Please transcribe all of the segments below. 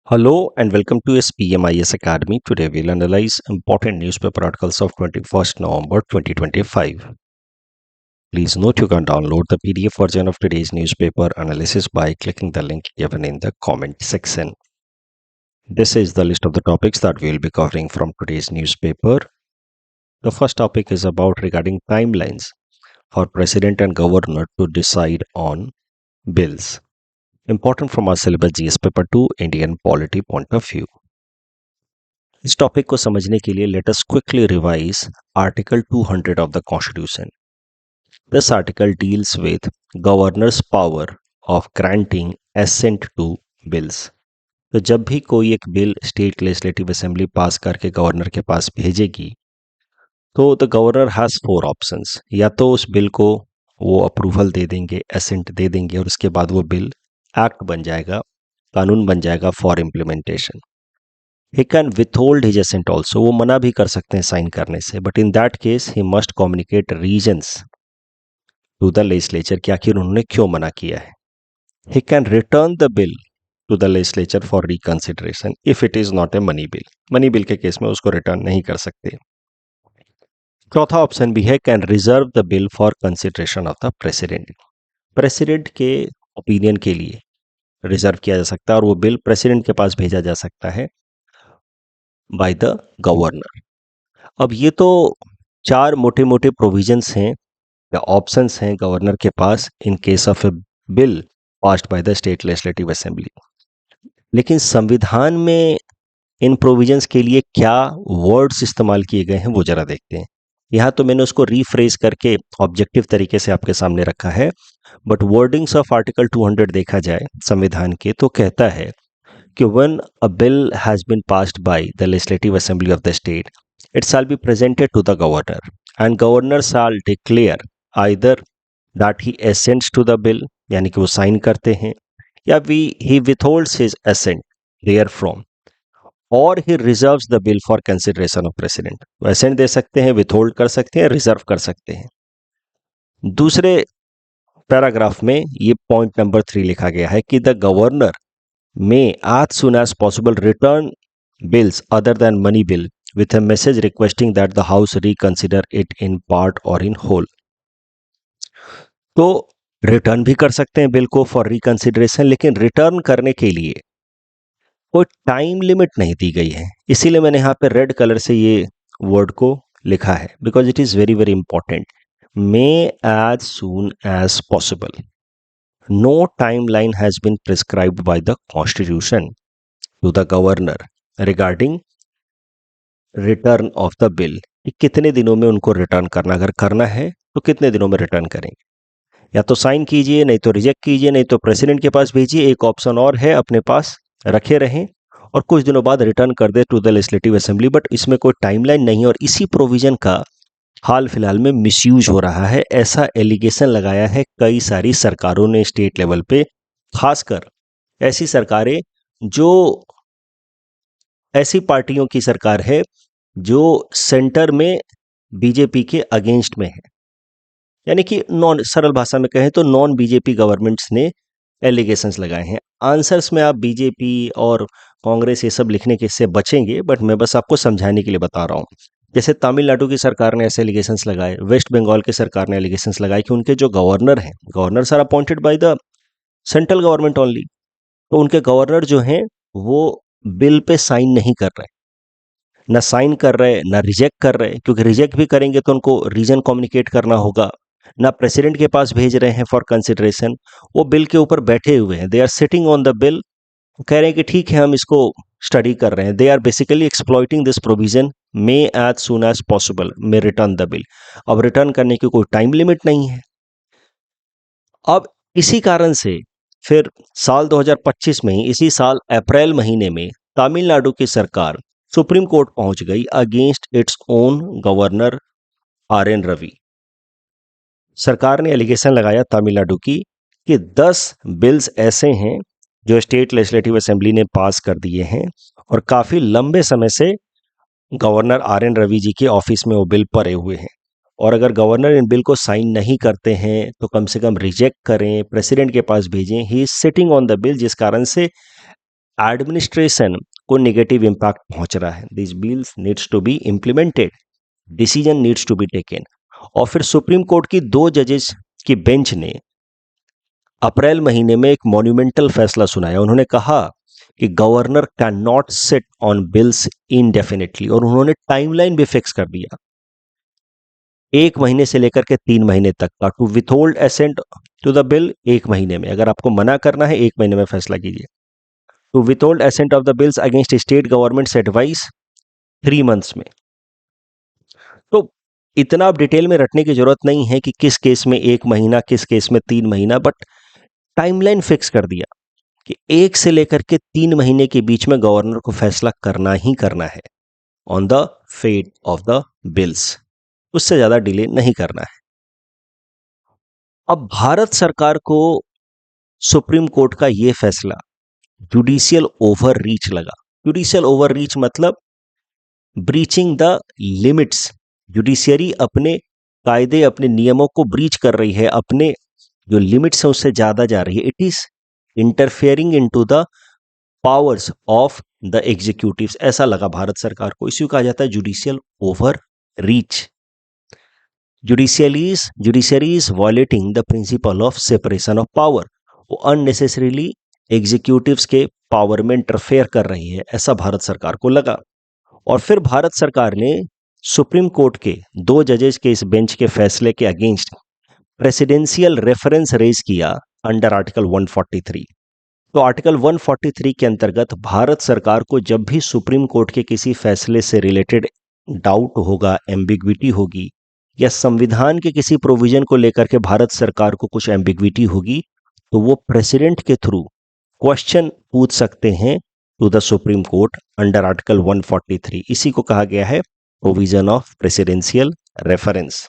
Hello and welcome to SPMIS Academy. Today we'll analyze important newspaper articles of 21st November 2025. Please note you can download the PDF version of today's newspaper analysis by clicking the link given in the comment section. This is the list of the topics that we will be covering from today's newspaper. The first topic is about regarding timelines for President and Governor to decide on bills. Important from our syllabus GS paper 2 Indian polity point of view. इस टॉपिक को समझने के लिए let us quickly revise article 200 of the constitution. This article deals with governor's power of granting assent to bills. तो जब भी कोई एक bill state legislative assembly pass करके गवर्नर के पास भेजेगी तो द गवर्नर हैज़ 4 ऑप्शंस. या तो उस बिल को वो अप्रूवल दे देंगे, एसेंट दे देंगे और उसके बाद वो बिल एक्ट बन जाएगा, कानून बन जाएगा for implementation. He can withhold his assent also. वो मना भी कर सकते हैं साइन करने से, but in that case he must communicate reasons to the legislature कि आखिर उन्होंने क्यों मना किया है. He can return the bill to the legislature for reconsideration if it is not a money bill. Money bill के केस में उसको रिटर्न नहीं कर सकते. चौथा ऑप्शन भी है can reserve the bill for consideration of the president. President के ओपिनियन के लिए रिजर्व किया जा सकता है और वो बिल प्रेसिडेंट के पास भेजा जा सकता है बाय द गवर्नर. अब ये तो 4 मोटे मोटे प्रोविजंस हैं या ऑप्शंस हैं गवर्नर के पास in case of a bill passed by the state legislative assembly. लेकिन संविधान में इन प्रोविजंस के लिए क्या वर्ड्स इस्तेमाल किए गए हैं वो जरा देखते हैं. यहाँ तो मैंने उसको रीफ्रेज करके ऑब्जेक्टिव तरीके से आपके सामने रखा है, बट वर्डिंग्स ऑफ आर्टिकल 200 देखा जाए संविधान के तो कहता है कि when a bill has been passed by the legislative assembly of the state, it shall be presented to the governor, and governor shall declare either that he assents to the bill, यानी कि वो sign करते हैं, या he withholds his assent therefrom, or he reserves the bill for consideration of president. वो assent दे सकते हैं, withhold कर सकते हैं, reserve कर सकते हैं. दूसरे पैराग्राफ में ये पॉइंट नंबर 3 लिखा गया है कि the governor may as soon as possible return bills other than money bill with a message requesting that the house reconsider it in part or in whole. तो रिटर्न भी कर सकते हैं बिल को फॉर रिकंसिडरेशन, लेकिन return करने के लिए कोई टाइम लिमिट नहीं दी गई है. इसीलिए मैंने यहाँ पे रेड कलर से ये वर्ड को लिखा है because it is very very important. May as soon as possible. No timeline has been prescribed by the Constitution to the governor regarding return of the bill. कि कितने दिनों में उनको रिटर्न करना, अगर करना है तो कितने दिनों में रिटर्न करेंगे. या तो साइन कीजिए, नहीं तो रिजेक्ट कीजिए, नहीं तो प्रेसिडेंट के पास भेजिए. एक ऑप्शन और है, अपने पास रखे रहें और कुछ दिनों बाद रिटर्न कर दे to the legislative assembly. But इसमें कोई टाइमलाइन नहीं और इसी प्रोविजन का हाल फिलहाल में मिसयूज हो रहा है, ऐसा एलिगेशन लगाया है कई सारी सरकारों ने स्टेट लेवल पे, खासकर ऐसी सरकारें जो ऐसी पार्टियों की सरकार है जो सेंटर में बीजेपी के अगेंस्ट में है. यानी कि नॉन, सरल भाषा में कहें तो नॉन बीजेपी गवर्नमेंट्स ने एलिगेशंस लगाए हैं. आंसर्स में आप बीजेपी और कांग्रेस ये सब लिखने के से बचेंगे, बट मैं बस आपको समझाने के लिए बता रहा हूँ. जैसे तमिलनाडु की सरकार ने ऐसे एलिगेशंस लगाए, वेस्ट बंगाल की सरकार ने एलिगेशंस लगाए कि उनके जो गवर्नर हैं, governors are appointed by the central government only, तो उनके गवर्नर जो हैं वो बिल पे साइन नहीं कर रहे, ना साइन कर रहे ना रिजेक्ट कर रहे, क्योंकि रिजेक्ट भी करेंगे तो उनको रीजन कम्युनिकेट करना होगा. ना प्रेसिडेंट के पास भेज रहे हैं फॉर कंसिडरेशन, वो बिल के ऊपर बैठे हुए हैं, they are sitting on the bill, कह रहे हैं कि ठीक है हम इसको स्टडी कर रहे हैं. They are basically exploiting this provision may as soon as possible may return the bill. अब रिटर्न करने की कोई टाइम लिमिट नहीं है. अब इसी कारण से फिर साल 2025 में ही, इसी साल अप्रैल महीने में, तमिलनाडु की सरकार सुप्रीम कोर्ट पहुंच गई against its own governor R N. Ravi. सरकार ने एलिगेशन लगाया तमिलनाडु की कि 10 बिल्स ऐसे हैं जो स्टेट लेजिस्लेटिव असेंबली ने पास कर दिए हैं और काफ़ी लंबे समय से गवर्नर आर.एन. रवि जी के ऑफिस में वो बिल पड़े हुए हैं, और अगर गवर्नर इन बिल को साइन नहीं करते हैं तो कम से कम रिजेक्ट करें, प्रेसिडेंट के पास भेजें. He is sitting on the bill, जिस कारण से एडमिनिस्ट्रेशन को नेगेटिव इम्पैक्ट पहुंच रहा है। This bills needs to be implemented, decision needs to be taken. और फिर सुप्रीम कोर्ट की 2 जजेस की बेंच ने अप्रैल महीने में एक मॉन्यूमेंटल फैसला सुनाया। उन्होंने कहा कि governor can not sit on bills indefinitely, और उन्होंने टाइमलाइन भी फिक्स कर दिया 1 महीने से लेकर के 3 महीने तक का। To withhold assent to the bill 1 महीने में, अगर आपको मना करना है 1 महीने में फैसला कीजिए। To withhold assent of the bills against state governments advice 3 months में। तो इतना आप डिटेल में रटने की जरूरत नहीं है कि किस केस में 1 महीना, किस केस में 3 महीना, बट टाइमलाइन फिक्स कर दिया कि 1 से लेकर के 3 महीने के बीच में गवर्नर को फैसला करना ही करना है on the fate of the bills, उससे ज्यादा डिले नहीं करना है। अब भारत सरकार को सुप्रीम कोर्ट का यह फैसला जुडिशियल ओवर रीच लगा। जुडिशियल ओवर रीच मतलब ब्रीचिंग द लिमिट्स। जुडिशियरी अपने कायदे, अपने नियमों को ब्रीच कर रही है, अपने जो लिमिट्स है उससे ज्यादा जा रही है। It is interfering into the powers of the executives, ऐसा लगा भारत सरकार को। इसी को कहा जाता है judicial over reach. Judiciary is violating the principal of separation of power. वो अननेसेसरीली एग्जीक्यूटिव्स के पावर में इंटरफेयर कर रही है, ऐसा भारत सरकार को लगा। और फिर भारत सरकार ने सुप्रीम कोर्ट के 2 जजेस के इस बेंच के फैसले के अगेंस्ट प्रेसिडेंशियल रेफरेंस रेज किया अंडर आर्टिकल 143। तो आर्टिकल 143 के अंतर्गत भारत सरकार को जब भी सुप्रीम कोर्ट के किसी फैसले से रिलेटेड डाउट होगा, एम्बिग्विटी होगी, या संविधान के किसी प्रोविजन को लेकर के भारत सरकार को कुछ एम्बिग्विटी होगी, तो वो प्रेसिडेंट के थ्रू क्वेश्चन पूछ सकते हैं to the supreme court under article 143। इसी को कहा गया है प्रोविजन ऑफ प्रेसिडेंशियल रेफरेंस।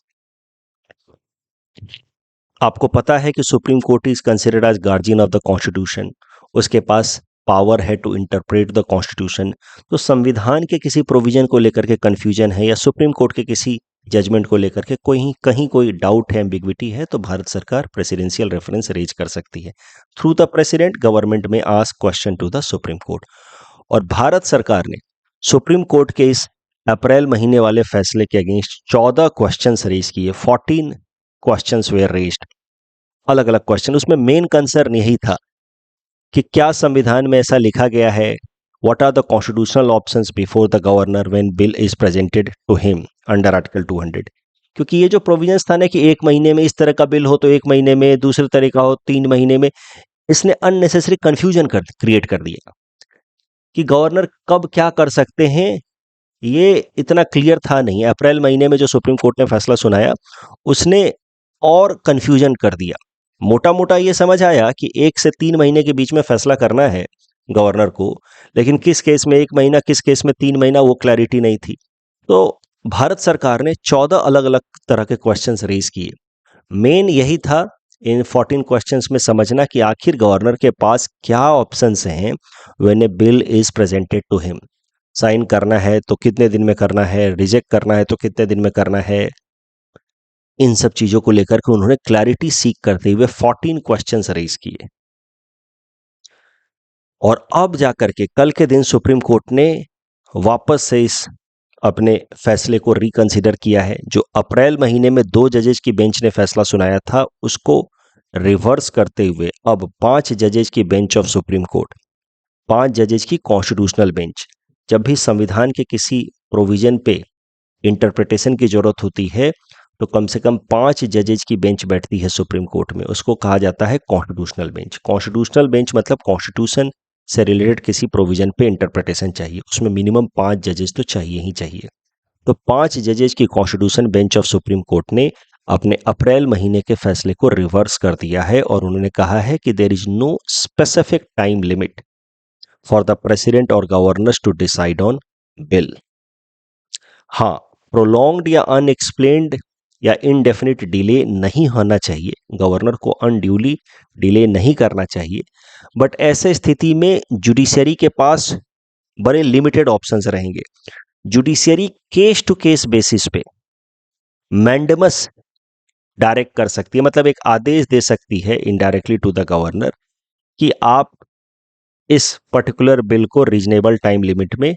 आपको पता है कि supreme court is considered as guardian of the constitution. उसके पास पावर है टू इंटरप्रेट द कॉन्स्टिट्यूशन। तो संविधान के किसी प्रोविजन को लेकर के कंफ्यूजन है, या सुप्रीम कोर्ट के किसी जजमेंट को लेकर के कहीं कोई डाउट है, एम्बिग्विटी है, तो भारत सरकार प्रेसिडेंशियल रेफरेंस रेज कर सकती है। Through the president government may ask question to the supreme court. और भारत सरकार ने सुप्रीम कोर्ट के इस अप्रैल महीने वाले फैसले के अगेंस्ट 14 क्वेश्चंस रेज किए। 14 क्वेश्चंस वेयर रेज्ड, अलग अलग क्वेश्चन। उसमें मेन कंसर्न यही था कि क्या संविधान में ऐसा लिखा गया है, what are the constitutional options before the governor when bill is presented to him under article 200। क्योंकि ये जो प्रोविजंस था ना कि 1 महीने में इस तरह का बिल हो तो 1 महीने में, दूसरे तरह का हो 3 महीने में, इसने अननेसेसरी कंफ्यूजन क्रिएट कर दिया कि गवर्नर कब क्या कर सकते हैं, ये इतना क्लियर था नहीं। अप्रैल महीने में जो सुप्रीम कोर्ट ने फैसला सुनाया उसने और कंफ्यूजन कर दिया। मोटा मोटा ये समझ आया कि 1 से 3 महीने के बीच में फैसला करना है गवर्नर को, लेकिन किस केस में 1 महीना, किस केस में 3 महीना, वो क्लैरिटी नहीं थी। तो भारत सरकार ने 14 अलग अलग तरह के क्वेश्चंस रेज किए। मेन यही था इन 14 क्वेश्चंस में समझना कि आखिर गवर्नर के पास क्या ऑप्शंस हैं when a bill is presented to him. Sign करना है तो कितने दिन में करना है, रिजेक्ट करना है तो कितने दिन में करना है, इन सब चीजों को लेकर के उन्होंने क्लैरिटी सीख करते हुए 14 क्वेश्चंस रेज किए। और अब जाकर के कल के दिन सुप्रीम कोर्ट ने वापस से इस अपने फैसले को रिकंसिडर किया है। जो अप्रैल महीने में 2 जजेस की बेंच ने फैसला सुनाया था उसको रिवर्स करते हुए अब 5 जजेस की बेंच ऑफ सुप्रीम कोर्ट, 5 जजेस की कॉन्स्टिट्यूशनल बेंच, जब भी संविधान के किसी प्रोविजन पे इंटरप्रिटेशन की जरूरत होती है तो कम से कम 5 जजेस की बेंच बैठती है सुप्रीम कोर्ट में, उसको कहा जाता है कॉन्स्टिट्यूशनल बेंच। कॉन्स्टिट्यूशनल बेंच मतलब कॉन्स्टिट्यूशन से रिलेटेड किसी प्रोविजन पे इंटरप्रिटेशन चाहिए, उसमें मिनिमम 5 जजेस तो चाहिए ही चाहिए। तो 5 जजेस की constitution bench of supreme court ने अपने अप्रैल महीने के फैसले को रिवर्स कर दिया है और उन्होंने कहा है कि there is no specific time limit for the president और governors to decide on bill. हाँ, प्रोलॉन्ग्ड या अनएक्सप्लेन्ड या इनडेफिनिट डिले नहीं होना चाहिए, गवर्नर को अनड्यूली डिले नहीं करना चाहिए, बट ऐसे स्थिति में जुडिशरी के पास बड़े लिमिटेड ऑप्शंस रहेंगे। Judiciary case to case basis पे मैंडेमस डायरेक्ट कर सकती है, मतलब एक आदेश दे सकती है इनडायरेक्टली टू द गवर्नर कि आप इस पर्टिकुलर बिल को रीजनेबल टाइम लिमिट में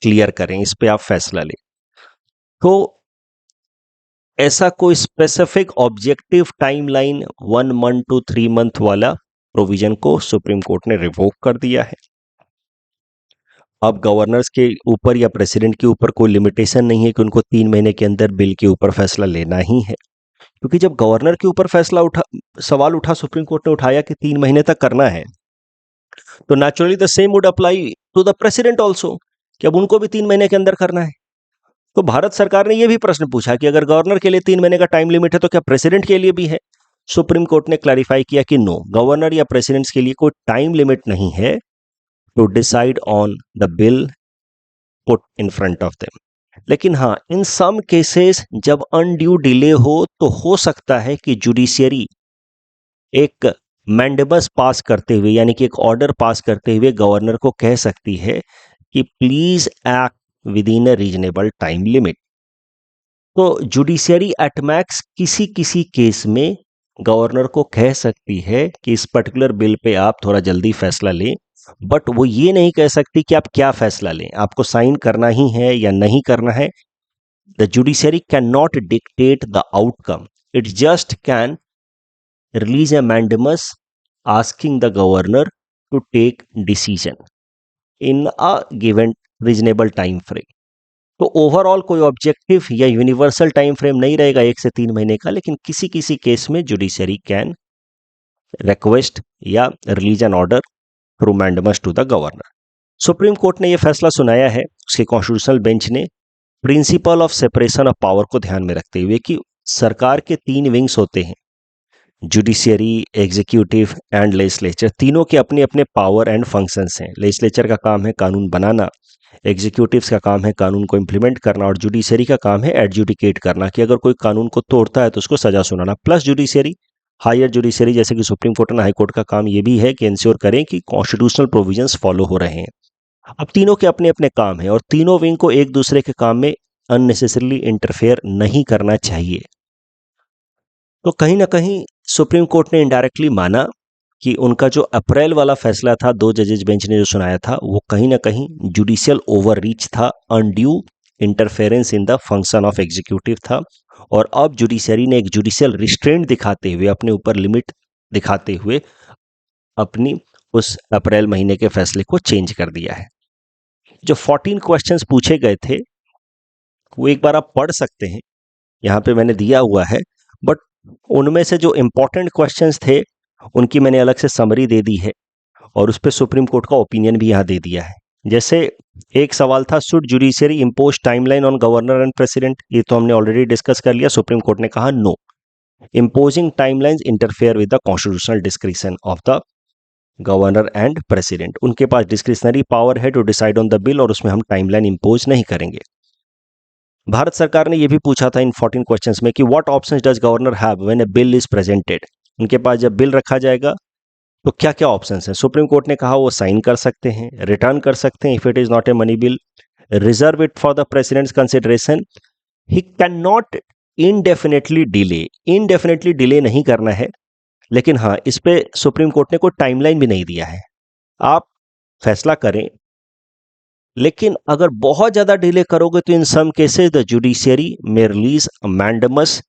क्लियर करें, इस पे आप फैसला लें। तो ऐसा कोई specific objective timeline 1 month to 3 month वाला प्रोविजन को सुप्रीम कोर्ट ने रिवोक कर दिया है। अब गवर्नर्स के ऊपर या प्रेसिडेंट के ऊपर कोई लिमिटेशन नहीं है कि उनको 3 महीने के अंदर बिल के ऊपर फैसला लेना ही है, क्योंकि जब गवर्नर के ऊपर सवाल उठा, सुप्रीम कोर्ट ने उठाया कि 3 महीने तक करना है, तो naturally the same would apply to the president also, कि अब उनको भी 3 महीने के अंदर करना है। तो भारत सरकार ने यह भी प्रश्न पूछा कि अगर गवर्नर के लिए 3 महीने का टाइम लिमिट है तो क्या प्रेसिडेंट के लिए भी है? सुप्रीम कोर्ट ने क्लैरिफाई किया कि नो, गवर्नर या प्रेसिडेंट्स के लिए कोई टाइम लिमिट नहीं है to decide on the bill put in front of them. लेकिन हाँ, इन सम केसेस जब अनड्यू डिले हो तो हो सकता है कि जुडिशियरी एक मैंडेबस पास करते हुए, यानी कि एक ऑर्डर पास करते हुए गवर्नर को कह सकती है कि please act with in a reasonable time limit. तो जुडिशियरी एट मैक्स किसी किसी केस में गवर्नर को कह सकती है कि इस पर्टिकुलर बिल पे आप थोड़ा जल्दी फैसला लें, बट वो ये नहीं कह सकती कि आप क्या फैसला लें, आपको साइन करना ही है या नहीं करना है। The judiciary can not dictate the outcome, it just can release a mandamus asking the governor to take decision in a given reasonable time frame। तो ओवरऑल कोई ऑब्जेक्टिव या यूनिवर्सल टाइम फ्रेम नहीं रहेगा 1 से 3 महीने का, लेकिन किसी किसी केस में जुडिशरी कैन रिक्वेस्ट या release an order through mandamus to the governor. Supreme court ने यह फैसला सुनाया है उसके कॉन्स्टिट्यूशनल बेंच ने principle of separation of power को ध्यान में रखते हुए कि सरकार के 3 विंग्स होते हैं, जुडिशियरी, एग्जीक्यूटिव एंड लेजिस्लेचर। तीनों के अपने अपने पावर एंड फंक्शंस हैं। लेजिस्लेचर का काम है कानून बनाना, एग्जीक्यूटिव्स का काम है कानून को इम्प्लीमेंट करना, और जुडिशियरी का काम है एडजुडिकेट करना, कि अगर कोई कानून को तोड़ता है तो उसको सजा सुनाना। प्लस जुडिशियरी, हायर जुडिशियरी जैसे कि supreme court and high court का काम ये भी है कि इंश्योर करें कि कॉन्स्टिट्यूशनल प्रोविजंस फॉलो हो रहे हैं। अब तीनों के अपने अपने काम हैं और तीनों विंग को एक दूसरे के काम में अननेसेसरीली इंटरफेयर नहीं करना चाहिए। तो कहीं ना कहीं सुप्रीम कोर्ट ने इनडायरेक्टली माना कि उनका जो अप्रैल वाला फैसला था 2 जजेज बेंच ने जो सुनाया था, वो कहीं ना कहीं जुडिशियल ओवररीच था, undue interference in the function of executive था। और अब जुडिशरी ने एक जुडिशियल रिस्ट्रेंट दिखाते हुए, अपने ऊपर लिमिट दिखाते हुए, अपनी उस अप्रैल महीने के फैसले को चेंज कर दिया है। जो 14 क्वेश्चंस पूछे गए थे वो एक बार आप पढ़ सकते हैं, यहाँ पे मैंने दिया हुआ है, बट उनमें से जो इंपॉर्टेंट क्वेश्चंस थे उनकी मैंने अलग से समरी दे दी है और उस पर सुप्रीम कोर्ट का ओपिनियन भी यहाँ दे दिया है। जैसे एक सवाल था, should judiciary impose timeline on governor and president? ये तो हमने ऑलरेडी डिस्कस कर लिया। सुप्रीम कोर्ट ने कहा no, imposing timelines interfere with the constitutional discretion of the governor and president. उनके पास डिस्क्रिशनरी पावर है to decide on the bill और उसमें हम टाइमलाइन इम्पोज नहीं करेंगे। भारत सरकार ने यह भी पूछा था इन 14 क्वेश्चंस में कि what options does governor have when a bill is presented? उनके पास जब बिल रखा जाएगा तो क्या क्या ऑप्शंस हैं? सुप्रीम कोर्ट ने कहा वो साइन कर सकते हैं, रिटर्न कर सकते हैं if it is not a money bill, reserve it for the president's consideration, he can not indefinitely delay. Indefinitely delay नहीं करना है, लेकिन हाँ, इस पे सुप्रीम कोर्ट ने कोई टाइमलाइन भी नहीं दिया है। आप फैसला करें, लेकिन अगर बहुत ज्यादा डिले करोगे तो in some cases the judiciary may release a mandamus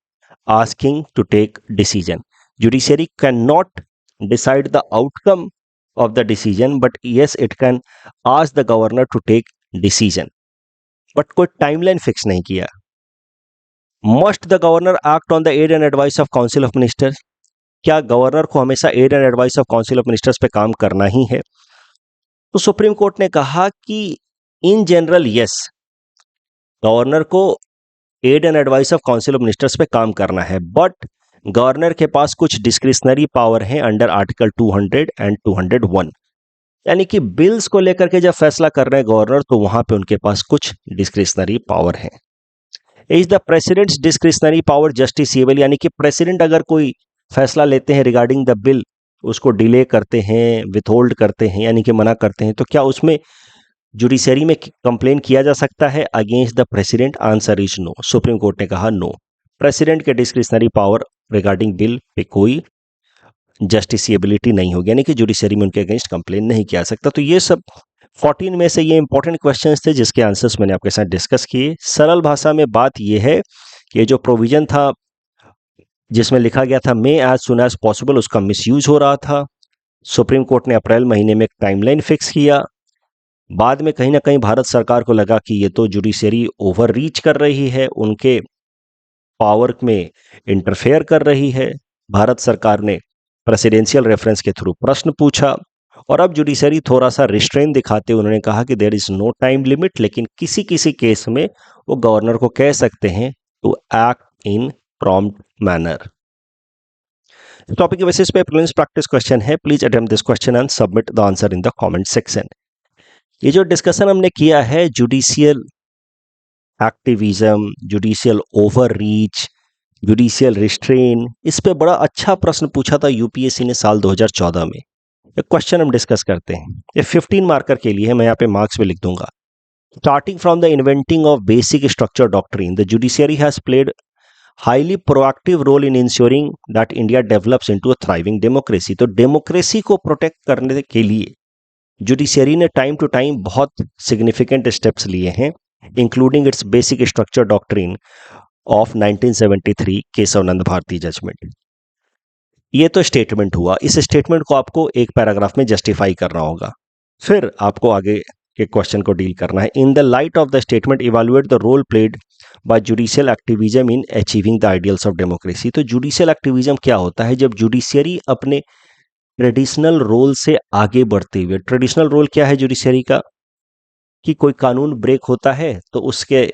asking to take decision. Judiciary can not decide the outcome of the decision, but yes, it can ask the governor to take decision, but कोई timeline fix नहीं किया। Must the governor act on the aid and advice of council of ministers? क्या governor को हमेशा aid and advice of council of ministers पे काम करना ही है? तो सुप्रीम कोर्ट ने कहा कि इन जनरल यस, गवर्नर को aid and advice of council of ministers पे काम करना है, बट गवर्नर के पास कुछ डिस्क्रिशनरी पावर है अंडर आर्टिकल 200 एंड 201, यानी कि बिल्स को लेकर के जब फैसला कर रहे हैं गवर्नर तो वहां पे उनके पास कुछ डिस्क्रिशनरी पावर है। Is the president's discretionary power justiciable? यानी कि प्रेसिडेंट अगर कोई फैसला लेते हैं रिगार्डिंग द बिल, उसको डिले करते हैं, विथहोल्ड करते हैं, यानी कि मना करते हैं, तो क्या उसमें जुडिशरी में कंप्लेन किया जा सकता है against the president? Answer is no. Supreme court ने कहा नो, प्रेसिडेंट के डिस्क्रिशनरी पावर रिगार्डिंग बिल पे कोई जस्टिसिएबिलिटी नहीं होगी, यानी कि जुडिशरी में उनके अगेंस्ट कंप्लेन नहीं किया जा सकता। तो ये सब 14 में से ये इंपॉर्टेंट क्वेश्चंस थे जिसके आंसर्स मैंने आपके साथ डिस्कस किए। सरल भाषा में बात ये है कि ये जो प्रोविजन था जिसमें लिखा गया था मे एज सुन एज पॉसिबल, उसका मिसयूज हो रहा था। सुप्रीम कोर्ट ने अप्रैल महीने में एक टाइमलाइन फिक्स किया। बाद में कहीं ना कहीं भारत सरकार को लगा कि ये तो जुडिशरी ओवर रीच कर रही है, उनके पावर में इंटरफेयर कर रही है। भारत सरकार ने प्रेसिडेंशियल रेफरेंस के थ्रू प्रश्न पूछा और अब जुडिशरी थोड़ा सा रिस्ट्रेन दिखाते उन्होंने कहा कि there is no time limit, लेकिन किसी किसी केस में वो गवर्नर को कह सकते हैं to act in prompt manner. Topic के बेसिस पे प्रीलिम्स प्रैक्टिस क्वेश्चन है, please attempt this question and submit the answer in the comment section. ये जो डिस्कशन हमने किया है judicial activism, judicial overreach, judicial restraint, इस पे बड़ा अच्छा प्रश्न पूछा था यूपीएससी ने साल 2014 में। एक क्वेश्चन हम डिस्कस करते हैं, ये 15 मार्कर के लिए है, मैं यहाँ पे मार्क्स में लिख दूंगा। Starting from the inventing of basic structure doctrine, the judiciary has played highly proactive role in ensuring that India develops into a thriving democracy. तो डेमोक्रेसी को प्रोटेक्ट करने के लिए जुडिशियरी ने टाइम टू टाइम बहुत सिग्निफिकेंट स्टेप्स लिए हैं, including its basic structure doctrine of 1973 Kesavananda Bharati judgement. ये तो स्टेटमेंट हुआ, इस स्टेटमेंट को आपको एक पैराग्राफ में जस्टिफाई करना होगा, फिर आपको आगे के क्वेश्चन को डील करना है। In the light of the statement evaluate the role played by judicial activism in achieving the ideals of democracy. तो जुडिशियल एक्टिविज्म क्या होता है? जब जुडिशियरी अपने ट्रेडिशनल रोल से आगे बढ़ते हुए, ट्रेडिशनल रोल क्या है जुडिशियरी का, कि कोई कानून ब्रेक होता है तो उसके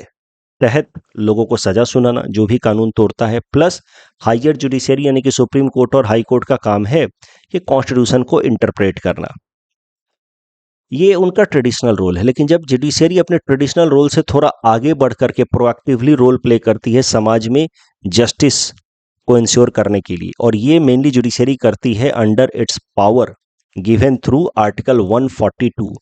तहत लोगों को सजा सुनाना, जो भी कानून तोड़ता है, प्लस हायर जुडिशियरी यानी कि सुप्रीम कोर्ट और हाई कोर्ट का काम है कि कॉन्स्टिट्यूशन को इंटरप्रेट करना। ये उनका ट्रेडिशनल रोल है। लेकिन जब जुडिशियरी अपने ट्रेडिशनल रोल से थोड़ा आगे बढ़ करके प्रोएक्टिवली रोल प्ले करती है समाज में जस्टिस को इंश्योर करने के लिए, और ये मेनली जुडिशियरी करती है under its power given through article 142।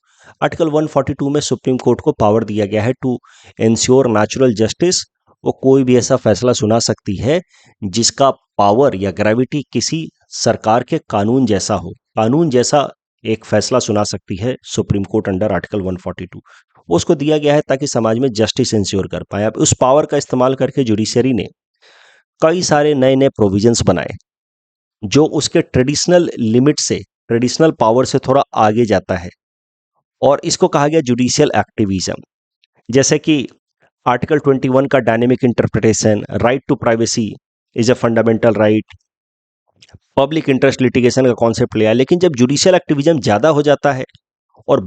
Article 142 में सुप्रीम कोर्ट को पावर दिया गया है टू इंश्योर नेचुरल जस्टिस। वो कोई भी ऐसा फैसला सुना सकती है जिसका पावर या ग्रेविटी किसी सरकार के कानून जैसा हो, कानून जैसा एक फैसला सुना सकती है सुप्रीम कोर्ट अंडर आर्टिकल 142। उसको दिया गया है ताकि समाज में जस्टिस इंश्योर कर पाए। अब उस पावर का इस्तेमाल करके जुडिशियरी ने कई सारे नए नए प्रोविजंस बनाए जो उसके ट्रेडिशनल लिमिट से, ट्रेडिशनल पावर से थोड़ा आगे जाता है, और इसको कहा गया जुडिशियल एक्टिविज्म। जैसे कि आर्टिकल 21 का dynamic interpretation, right to privacy is a fundamental right, public interest litigation का कॉन्सेप्ट लिया। लेकिन जब जुडिशियल एक्टिविज्म ज्यादा हो जाता है और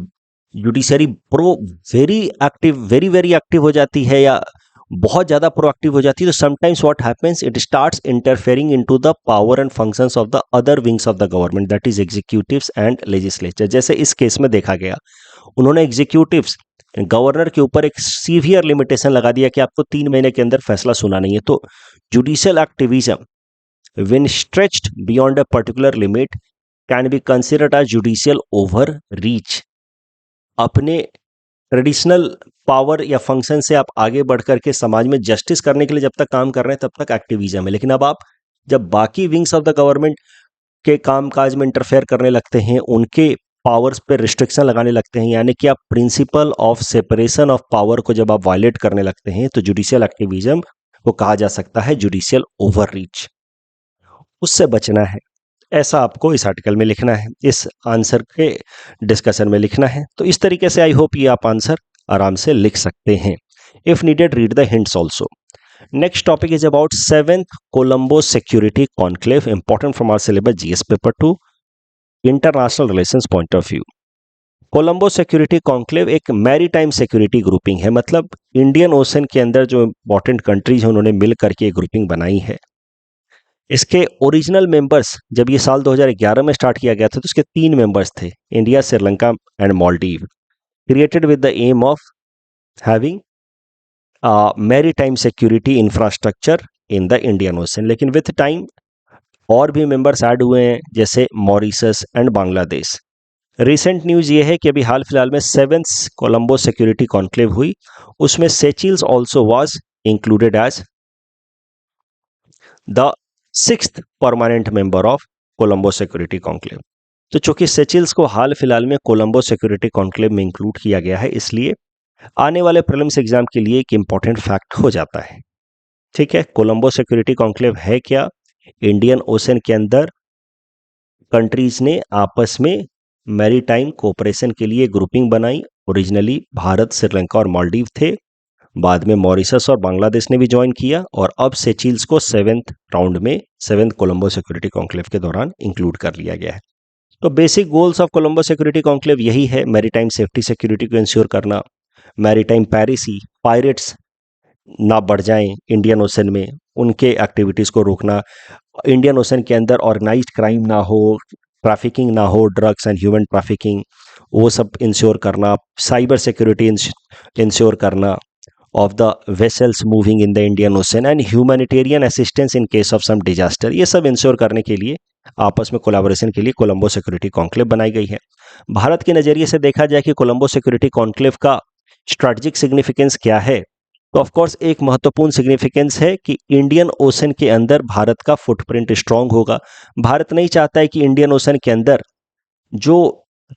judiciary very active, very very active हो जाती है या बहुत ज्यादा प्रोएक्टिव हो जाती है, तो sometimes what happens, it starts interfering into the power and functions of the other wings of the government, that is executives and legislature. जैसे इस केस में देखा गया, उन्होंने एग्जीक्यूटिव्स, गवर्नर के ऊपर एक सीवियर लिमिटेशन लगा दिया कि आपको 3 महीने के अंदर फैसला सुनाना है। तो judicial activism when stretched beyond a particular limit can be considered as judicial overreach। अपने ट्रेडिशनल पावर या फंक्शन से आप आगे बढ़ करके समाज में जस्टिस करने के लिए जब तक काम कर रहे हैं तब तक एक्टिविज्म है, लेकिन अब आप जब बाकी विंग्स ऑफ द गवर्नमेंट के कामकाज में इंटरफेयर करने लगते हैं, उनके पावर्स पे रिस्ट्रिक्शन लगाने लगते हैं, यानी कि आप principal of separation of power को जब आप वायलेट करने लगते हैं, तो जुडिशियल एक्टिविज्म को कहा जा सकता है जुडिशियल ओवररीच। उससे बचना है, ऐसा आपको इस आर्टिकल में लिखना है, इस आंसर के डिस्कशन में लिखना है। तो इस तरीके से आई होप ये आप आंसर आराम से लिख सकते हैं। If needed read the hints also. Next topic is about 7th Colombo security conclave, important from our syllabus GS paper 2, international relations point of view. Colombo security conclave एक मैरीटाइम सिक्योरिटी ग्रुपिंग है, मतलब इंडियन ओशन के अंदर जो important countries हैं उन्होंने मिल करके एक ग्रुपिंग बनाई है। इसके ओरिजिनल मेंबर्स जब ये साल 2011 में स्टार्ट किया गया था तो इसके 3 मेंबर्स थे, India, Sri Lanka and Maldives, created with the aim of having maritime security infrastructure in the Indian ocean. लेकिन विथ टाइम और भी मेंबर्स ऐड हुए हैं, जैसे Mauritius and Bangladesh. Recent news ये है कि अभी हाल फिलहाल में 7th कोलंबो सिक्योरिटी कॉन्क्लेव हुई, उसमें Seychelles also was included as the 6th permanent member of Colombo security conclave. तो चूंकि सेचिल्स को हाल फिलहाल में कोलंबो सिक्योरिटी कॉन्क्लेव में इंक्लूड किया गया है, इसलिए आने वाले प्रीलिम्स एग्जाम के लिए एक इंपॉर्टेंट फैक्ट हो जाता है। ठीक है, कोलंबो सिक्योरिटी कॉन्क्लेव है क्या? इंडियन ओशन के अंदर कंट्रीज ने आपस में मैरीटाइम कोऑपरेशन के लिए ग्रुपिंग बनाई। ओरिजिनली भारत, श्रीलंका और मालदीव थे, बाद में मॉरिशस और बांग्लादेश ने भी ज्वाइन किया, और अब सेचिल्स को 7th राउंड में 7th कोलंबो सिक्योरिटी कॉन्क्लेव के दौरान इंक्लूड कर लिया गया है। तो basic goals of Colombo security conclave यही है: मैरीटाइम सेफ्टी सिक्योरिटी को इंश्योर करना, मैरीटाइम पैरिसी, पायरेट्स ना बढ़ जाएं इंडियन ओशन में, उनके एक्टिविटीज को रोकना, इंडियन ओशन के अंदर ऑर्गेनाइज्ड क्राइम ना हो, ट्रैफिकिंग ना हो, ड्रग्स एंड ह्यूमन ट्रैफिकिंग, वो सब इंश्योर करना, साइबर सिक्योरिटी इंश्योर करना of the vessels moving in the Indian ocean, and humanitarian assistance in case of some disaster. ये सब इंश्योर करने के लिए आपस में कोलैबोरेशन के लिए कोलंबो सिक्योरिटी कॉन्क्लेव बनाई गई है। भारत के नजरिए से देखा जाए कि कोलंबो सिक्योरिटी कॉन्क्लेव का स्ट्रेटेजिक सिग्निफिकेंस क्या है, तो ऑफ कोर्स एक महत्वपूर्ण सिग्निफिकेंस है कि इंडियन ओशन के अंदर भारत का फुटप्रिंट स्ट्रांग होगा। भारत नहीं चाहता है कि इंडियन ओशन के अंदर जो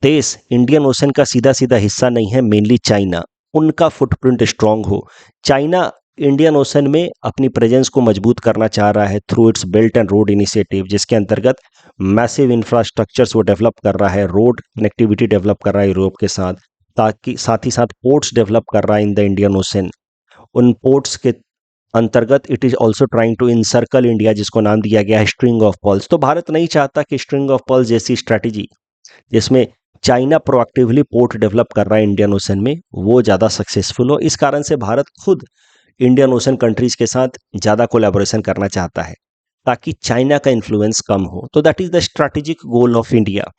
देश इंडियन ओशन का सीधा सीधा हिस्सा नहीं है, मेनली चाइना, उनका फुटप्रिंट स्ट्रांग हो। चाइना इंडियन ओशन में अपनी प्रेजेंस को मजबूत करना चाह रहा है through it's belt and road initiative, जिसके अंतर्गत मैसिव इंफ्रास्ट्रक्चर्स वो डेवलप कर रहा है, रोड कनेक्टिविटी डेवलप कर रहा है यूरोप के साथ, ताकि साथ ही साथ पोर्ट्स डेवलप कर रहा है इन द इंडियन ओशन। उन पोर्ट्स के अंतर्गत it is also trying to encircle India, जिसको नाम दिया गया है स्ट्रिंग ऑफ पर्ल्स। तो भारत नहीं चाहता कि स्ट्रिंग ऑफ पर्ल्स जैसी स्ट्रैटेजी, जिसमें चाइना प्रोएक्टिवली पोर्ट डेवलप कर रहा है इंडियन ओशन में, वो ज़्यादा सक्सेसफुल हो। इस कारण से भारत खुद इंडियन ओशन कंट्रीज के साथ ज़्यादा कोलैबोरेशन करना चाहता है, ताकि चाइना का इन्फ्लुएंस कम हो। तो that is the strategic goal of India.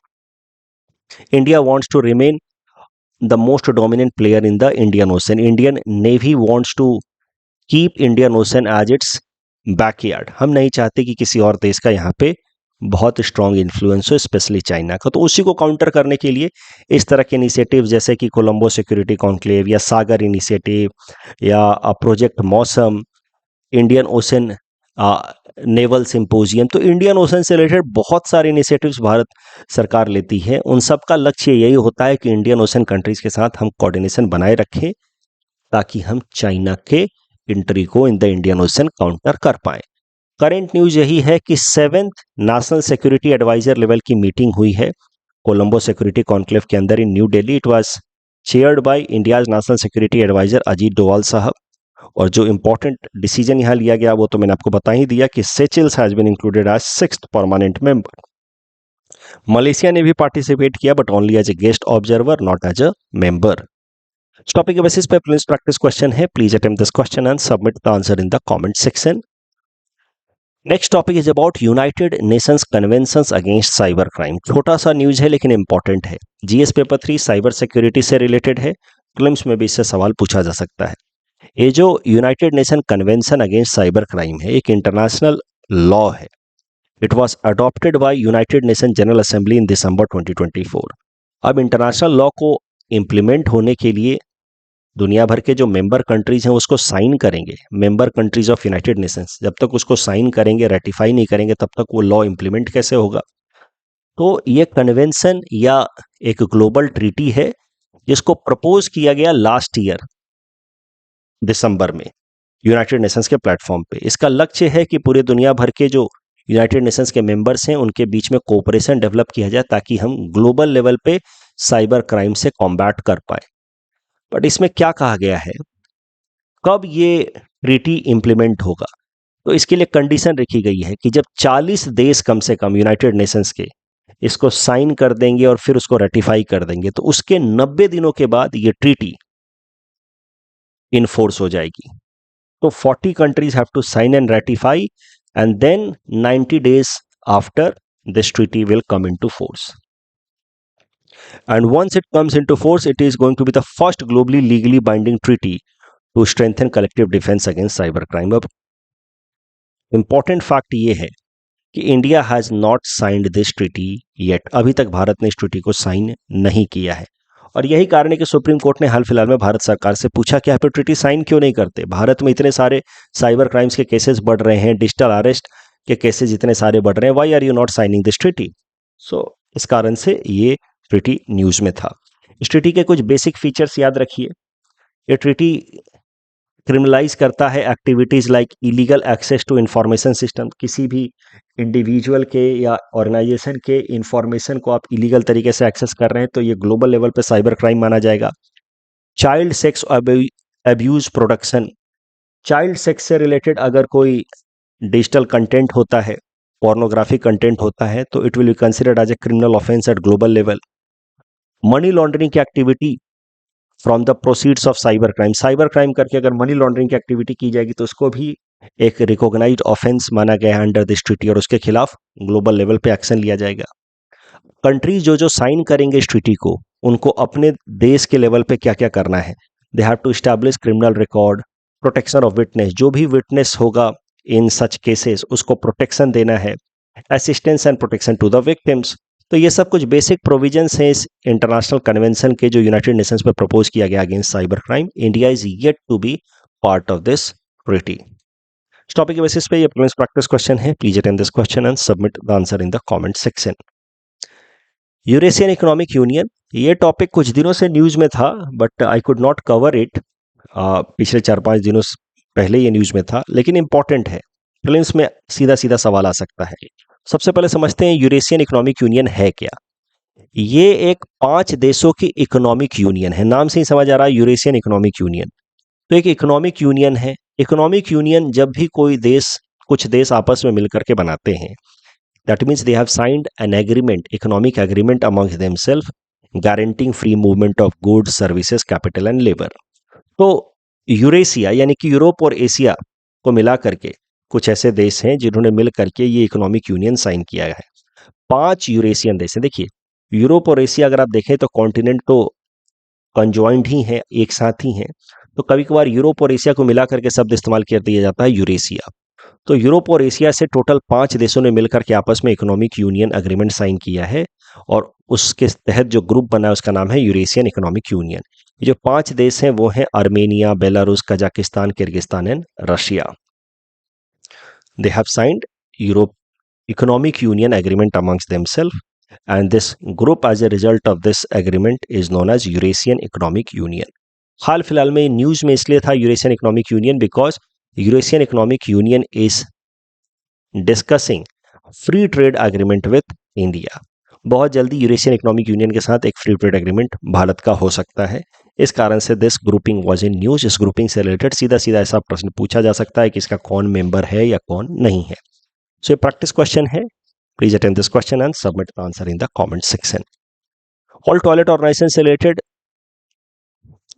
India wants to remain the most dominant player in the Indian Ocean. Indian Navy wants to keep Indian Ocean as its backyard. हम नहीं चाहते कि किसी और देश का यहाँ पे बहुत स्ट्रॉन्ग इन्फ्लुएंस हो, स्पेशली चाइना का। तो उसी को काउंटर करने के लिए इस तरह के इनिशिएटिव जैसे कि कोलंबो सिक्योरिटी कॉन्क्लेव या सागर इनिशिएटिव या प्रोजेक्ट मौसम, इंडियन ओशन नेवल सिंपोजियम, तो इंडियन ओशन से रिलेटेड बहुत सारे इनिशिएटिव्स भारत सरकार लेती है। उन सब का लक्ष्य यही होता है कि इंडियन ओशन कंट्रीज के साथ हम कोऑर्डिनेशन बनाए रखें, ताकि हम चाइना के एंट्री को in the Indian ocean counter कर पाए। करंट न्यूज यही है कि 7th national security adviser level की मीटिंग हुई है कोलंबो सिक्योरिटी कॉन्क्लेव के अंदर in New Delhi. It was chaired by India's national security adviser Ajit Doval साहब। और जो इंपॉर्टेंट डिसीजन यहाँ लिया गया वो तो मैंने आपको बता ही दिया कि Seychelles has been included as 6th permanent member. Malaysia ने भी पार्टिसिपेट किया, but only as a guest observer, not as a member. इस टॉपिक के बेसिस पे प्लीज प्रैक्टिस क्वेश्चन है, please attempt this question and submit the answer in the comment section. Next topic is about United Nations conventions against cyber crime. छोटा सा news है लेकिन important है। GS paper 3 cyber security से related है, prelims में भी इससे सवाल पूछा जा सकता है। ये जो United Nation convention against cyber crime है, एक इंटरनेशनल लॉ है। It was adopted by United Nation General Assembly in December 2024। अब इंटरनेशनल लॉ को इम्प्लीमेंट होने के लिए दुनिया भर के जो मेंबर कंट्रीज हैं उसको साइन करेंगे, member countries of United Nations. जब तक उसको साइन करेंगे, रेटिफाई नहीं करेंगे, तब तक वो लॉ इम्प्लीमेंट कैसे होगा। तो ये कन्वेंशन या एक ग्लोबल ट्रीटी है जिसको प्रपोज किया गया लास्ट ईयर दिसंबर में यूनाइटेड नेशंस के प्लेटफॉर्म पे। इसका लक्ष्य है कि पूरे दुनिया भर के जो यूनाइटेड नेशंस के मेंबर्स हैं उनके बीच में कोऑपरेशन डेवलप किया जाए, ताकि हम ग्लोबल लेवल पे साइबर क्राइम से कॉम्बैट कर पाए। बट इसमें क्या कहा गया है, कब ये ट्रीटी इंप्लीमेंट होगा, तो इसके लिए कंडीशन रखी गई है कि जब 40 देश कम से कम यूनाइटेड नेशंस के इसको साइन कर देंगे और फिर उसको रेटिफाई कर देंगे, तो उसके 90 दिनों के बाद ये ट्रीटी इनफोर्स हो जाएगी। तो 40 countries have to sign and ratify, and then 90 days after this treaty will come into force. And once it comes into force, it is going to be the first globally legally binding treaty to strengthen collective defense against cybercrime. अब important fact ये है कि India has not signed this treaty yet. अभी तक भारत ने इस treaty को sign नहीं किया है, और यही कारण है कि सुप्रीम कोर्ट ने हाल फिलहाल में भारत सरकार से पूछा कि आप ट्रीटी साइन क्यों नहीं करते। भारत में इतने सारे साइबर क्राइम्स के केसेस बढ़ रहे हैं, डिजिटल अरेस्ट कि केसेस इतने सारे बढ़ रहे हैं, why are you not signing this treaty. So इस कारण से ये ट्रीटी न्यूज में था। इस ट्रीटी के कुछ बेसिक फीचर्स याद रखिए। ये ट्रीटी क्रिमिनलाइज करता है activities like illegal access to information system. किसी भी इंडिविजुअल के या ऑर्गेनाइजेशन के इंफॉर्मेशन को आप इलीगल तरीके से एक्सेस कर रहे हैं तो ये ग्लोबल लेवल पे साइबर क्राइम माना जाएगा। Child sex abuse production, child sex से रिलेटेड अगर कोई डिजिटल कंटेंट होता है, पोर्नोग्राफिक कंटेंट होता है, तो it will be considered as a criminal offence at global level. Money laundering की activity from the proceeds of cyber crime, cyber crime करके अगर मनी लॉन्ड्रिंग की एक्टिविटी की जाएगी तो उसको भी एक रिकॉग्नाइज्ड ऑफेंस माना गया है अंडर दिस ट्रीटी, और उसके खिलाफ ग्लोबल लेवल पे एक्शन लिया जाएगा। कंट्रीज जो जो साइन करेंगे इस ट्रीटी को, उनको अपने देश के लेवल पे क्या क्या करना है, they have to establish criminal record, protection of witness, जो भी विटनेस होगा इन सच केसेस उसको प्रोटेक्शन देना है, assistance and protection to the victims. तो ये सब कुछ बेसिक प्रोविजंस हैं इस इंटरनेशनल कन्वेंशन के जो यूनाइटेड नेशंस में प्रपोज किया गया against cyber crime. India is yet to be part of this treaty. इस टॉपिक के बेसिस पे ये प्रीलिम्स प्रैक्टिस क्वेश्चन है। Please attend this question and submit the answer in the comment section. Eurasian economic union, ये topic कुछ दिनों से news में था but I could not cover it. पिछले 4-5 दिनों पहले ये न्यूज में था, लेकिन इंपॉर्टेंट है, प्रीलिम्स में सीधा सीधा सवाल आ सकता है। सबसे पहले समझते हैं यूरेशियन इकोनॉमिक यूनियन है क्या। ये एक 5 देशों की इकोनॉमिक यूनियन है, नाम से ही समझ आ रहा है यूरेशियन इकोनॉमिक यूनियन। तो एक इकोनॉमिक यूनियन है। इकोनॉमिक यूनियन जब भी कोई देश, कुछ देश आपस में मिलकर के बनाते हैं, that means they have signed an agreement, economic agreement amongst themselves guaranteeing free movement of goods, services, capital and labour. तो यूरेशिया यानी कि यूरोप और एशिया को मिला करके कुछ ऐसे देश हैं जिन्होंने मिल करके ये इकोनॉमिक यूनियन साइन किया है। 5 यूरेशियन देश हैं। देखिए, यूरोप और एशिया अगर आप देखें तो कॉन्टिनेंट तो कंजॉइंट ही है, एक साथ ही हैं। तो कभी कभार यूरोप और एशिया को मिला करके शब्द इस्तेमाल कर दिया जाता है यूरेशिया। तो यूरोप और एशिया से टोटल 5 देशों ने मिलकर के आपस में इकोनॉमिक यूनियन एग्रीमेंट साइन किया है, और उसके तहत जो ग्रुप बना है उसका नाम है यूरेशियन इकोनॉमिक यूनियन। जो 5 देश हैं वो हैं Armenia, Belarus, Kazakhstan, Kyrgyzstan and Russia. They have signed Europe Economic Union agreement amongst themselves, and this group as a result of this agreement is known as Eurasian Economic Union. हाल फिलहाल में news में इसलिए था Eurasian economic union because Eurasian economic union is discussing free trade agreement with India. बहुत जल्दी Eurasian economic union के साथ एक फ्री ट्रेड एग्रीमेंट भारत का हो सकता है। इस कारण से this grouping was in news. इस ग्रुपिंग से रिलेटेड सीधा सीधा ऐसा प्रश्न पूछा जा सकता है कि इसका कौन मेंबर है या कौन नहीं है। सो ये प्रैक्टिस क्वेश्चन है। Please attend this question and submit the answer in the comment section. All toilet organization से रिलेटेड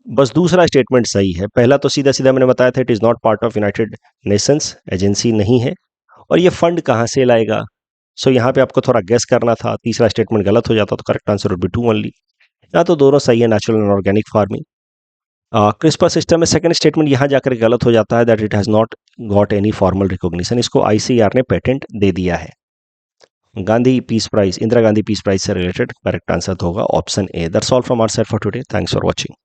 बस दूसरा स्टेटमेंट सही है। पहला तो सीधा सीधा मैंने बताया था, it is not part of United Nations, agency नहीं है। और ये फंड कहाँ से लाएगा, सो यहाँ पे आपको थोड़ा गेस करना था। तीसरा स्टेटमेंट गलत हो जाता तो correct answer would be 2 only. या तो दोनों सही है, natural and organic farming. CRISPR system में सेकंड स्टेटमेंट यहाँ जाकर गलत हो जाता है, that it has not got any formal recognition. इसको आईसीआर ने पेटेंट दे दिया है। Gandhi peace prize, Indira Gandhi peace prize से रिलेटेड करेक्ट आंसर होगा option A. That's all from our side for today. Thanks for watching.